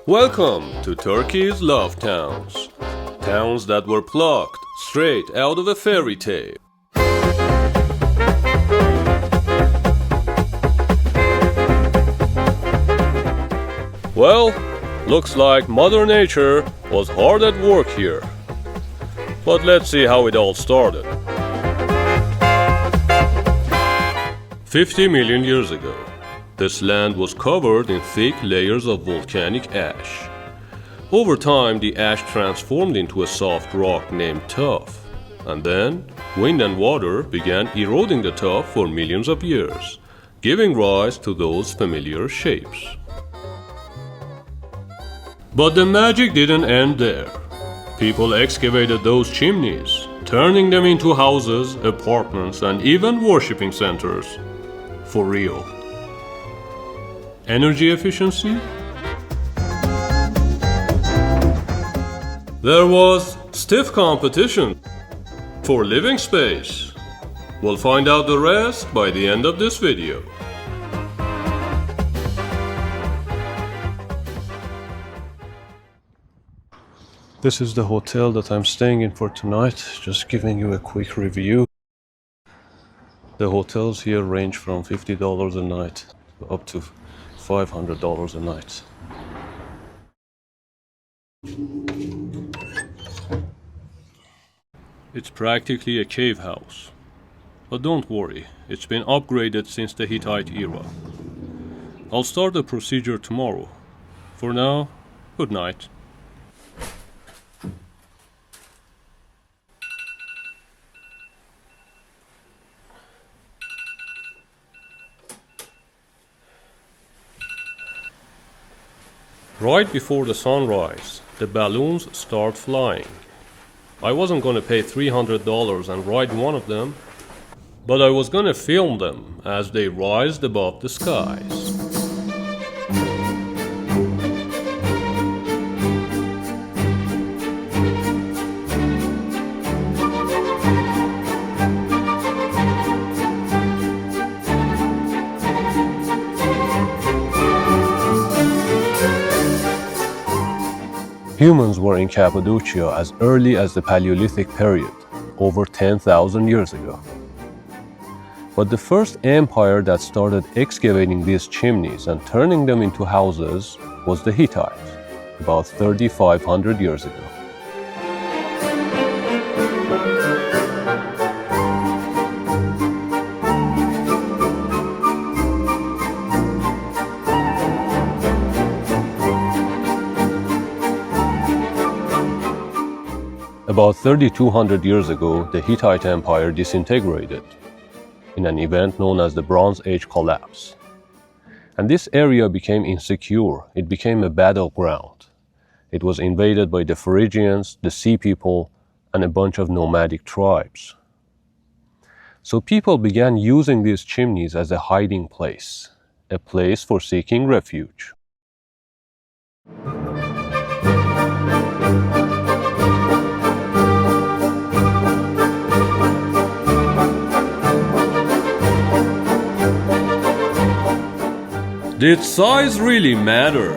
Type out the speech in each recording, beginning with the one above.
Welcome to Turkey's love towns. Towns that were plucked straight out of a fairy tale. Well, looks like Mother Nature was hard at work here. But let's see how it all started. 50 million years ago, this land was covered in thick layers of volcanic ash. Over time, the ash transformed into a soft rock named tuff, and then wind and water began eroding the tuff for millions of years, giving rise to those familiar shapes. But the magic didn't end there. People excavated those chimneys, turning them into houses, apartments, and even worshipping centers. For real. Energy efficiency? There was stiff competition for living space. We'll find out the rest by the end of this video. This is the hotel that I'm staying in for tonight, just giving you a quick review. The hotels here range from $50 a night up to $500 a night. It's practically a cave house. But don't worry, it's been upgraded since the Hittite era. I'll start the procedure tomorrow. For now, good night. Right before the sunrise, the balloons start flying. I wasn't gonna pay $300 and ride one of them, but I was gonna film them as they rised above the skies. Humans were in Cappadocia as early as the Paleolithic period, over 10,000 years ago. But the first empire that started excavating these chimneys and turning them into houses was the Hittites, about 3,500 years ago. About 3,200 years ago, the Hittite Empire disintegrated in an event known as the Bronze Age collapse. And this area became insecure. It became a battleground. It was invaded by the Phrygians, the Sea People, and a bunch of nomadic tribes. So people began using these chimneys as a hiding place, a place for seeking refuge. Did size really matter?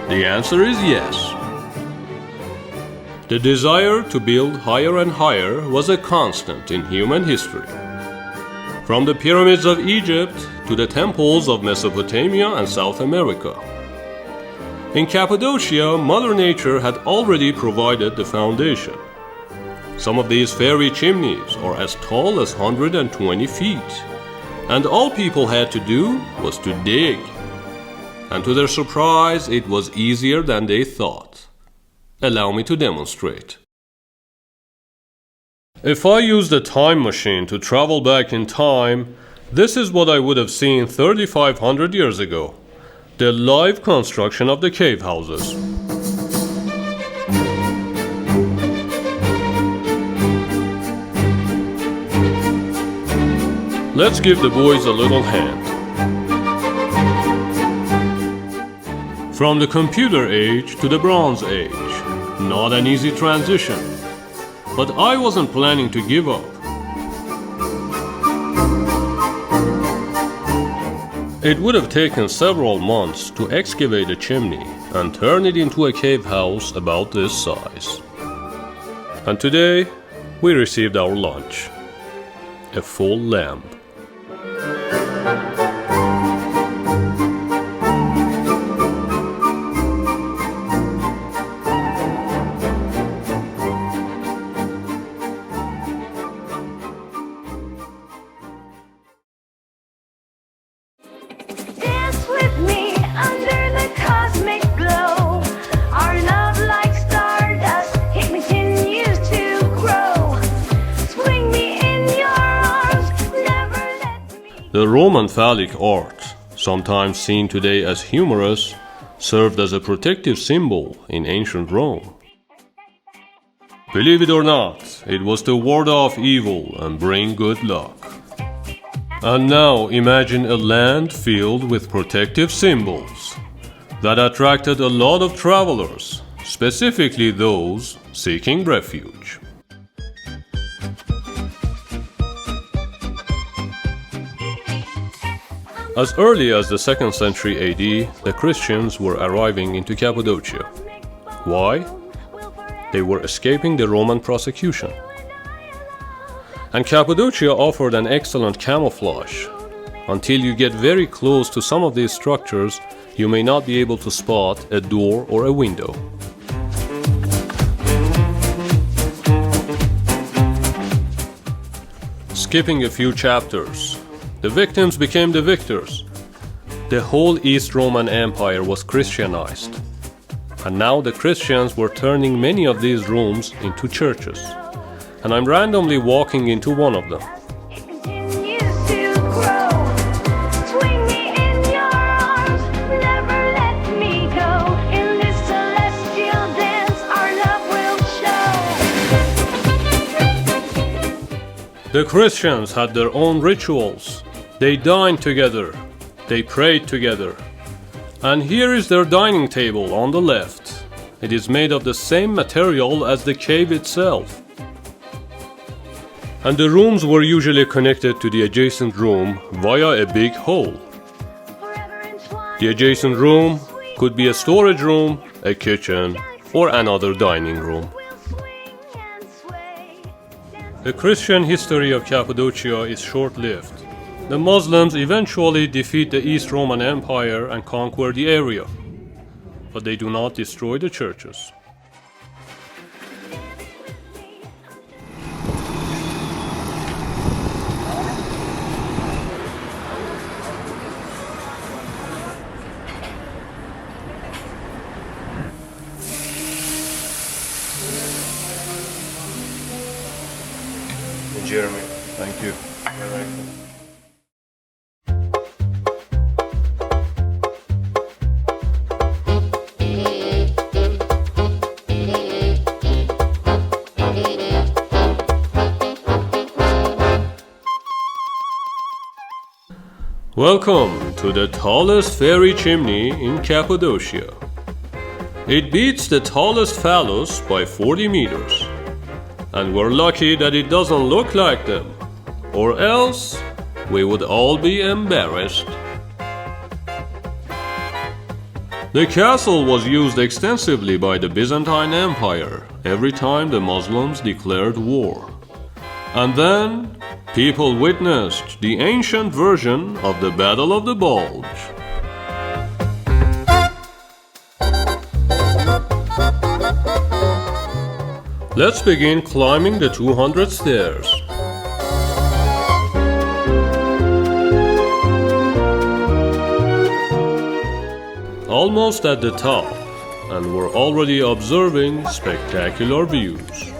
The answer is yes. The desire to build higher and higher was a constant in human history. From the pyramids of Egypt to the temples of Mesopotamia and South America. In Cappadocia, Mother Nature had already provided the foundation. Some of these fairy chimneys are as tall as 120 feet. And all people had to do was to dig. And to their surprise, it was easier than they thought. Allow me to demonstrate. If I used a time machine to travel back in time, this is what I would have seen 3,500 years ago. The live construction of the cave houses. Let's give the boys a little hand. From the computer age to the Bronze Age, not an easy transition. But I wasn't planning to give up. It would have taken several months to excavate a chimney and turn it into a cave house about this size. And today, we received our lunch, a full lamb. Dance with me under the cosmic glow. Our love like stardust, it continues to grow. Swing me in your arms, never let me. The Roman phallic art, sometimes seen today as humorous, served as a protective symbol in ancient Rome. Believe it or not, it was to ward off evil and bring good luck. And now imagine a land filled with protective symbols that attracted a lot of travelers, specifically those seeking refuge. As early as the 2nd century AD, the Christians were arriving into Cappadocia. Why? They were escaping the Roman prosecution. And Cappadocia offered an excellent camouflage. Until you get very close to some of these structures, you may not be able to spot a door or a window. Skipping a few chapters, the victims became the victors. The whole East Roman Empire was Christianized. And now the Christians were turning many of these rooms into churches. And I'm randomly walking into one of them. It continues to grow. Swing me in your arms, never let me go. In this celestial dance, our love will show. The Christians had their own rituals. They dined together. They prayed together. And here is their dining table on the left. It is made of the same material as the cave itself. And the rooms were usually connected to the adjacent room via a big hole. The adjacent room could be a storage room, a kitchen, or another dining room. The Christian history of Cappadocia is short-lived. The Muslims eventually defeat the East Roman Empire and conquer the area, but they do not destroy the churches. Jeremy, thank you. You're welcome. Welcome to the tallest fairy chimney in Cappadocia. It beats the tallest phallus by 40 meters. And we're lucky that it doesn't look like them, or else we would all be embarrassed. The castle was used extensively by the Byzantine Empire every time the Muslims declared war. And then people witnessed the ancient version of the Battle of the Bulge. Let's begin climbing the 200 stairs. Almost at the top, and we're already observing spectacular views.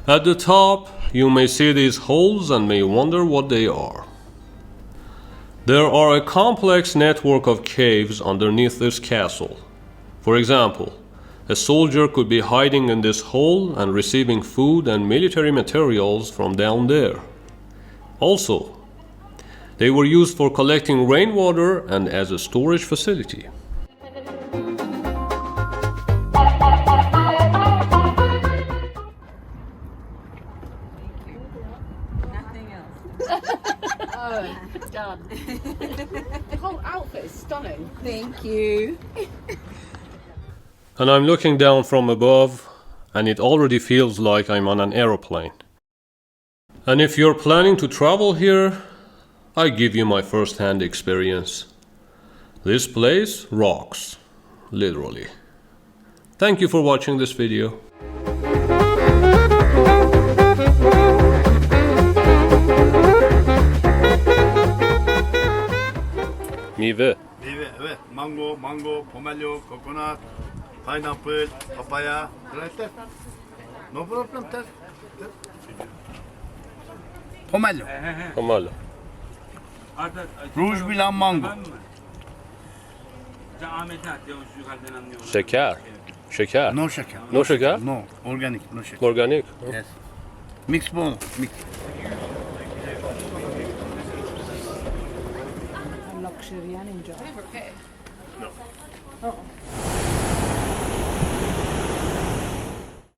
At the top, you may see these holes and may wonder what they are. There are a complex network of caves underneath this castle. For example, a soldier could be hiding in this hole and receiving food and military materials from down there. Also, they were used for collecting rainwater and as a storage facility. Nothing else. done. The whole outfit is stunning. Thank you. And I'm looking down from above, and it already feels like I'm on an aeroplane. And if you're planning to travel here, I give you my first-hand experience. This place rocks, literally. Thank you for watching this video. Meyve. Meyve, evet. Mango, pomelo, coconut, pineapple, papaya. Right there. No problem, test. Pomelo. Pomelo. Rouge bilan mango. Şeker. Şeker. No şeker. No şeker? No, organic, no şeker. Organik. Yes. Mix bone, mix. Luxury and enjoy. No. Oh.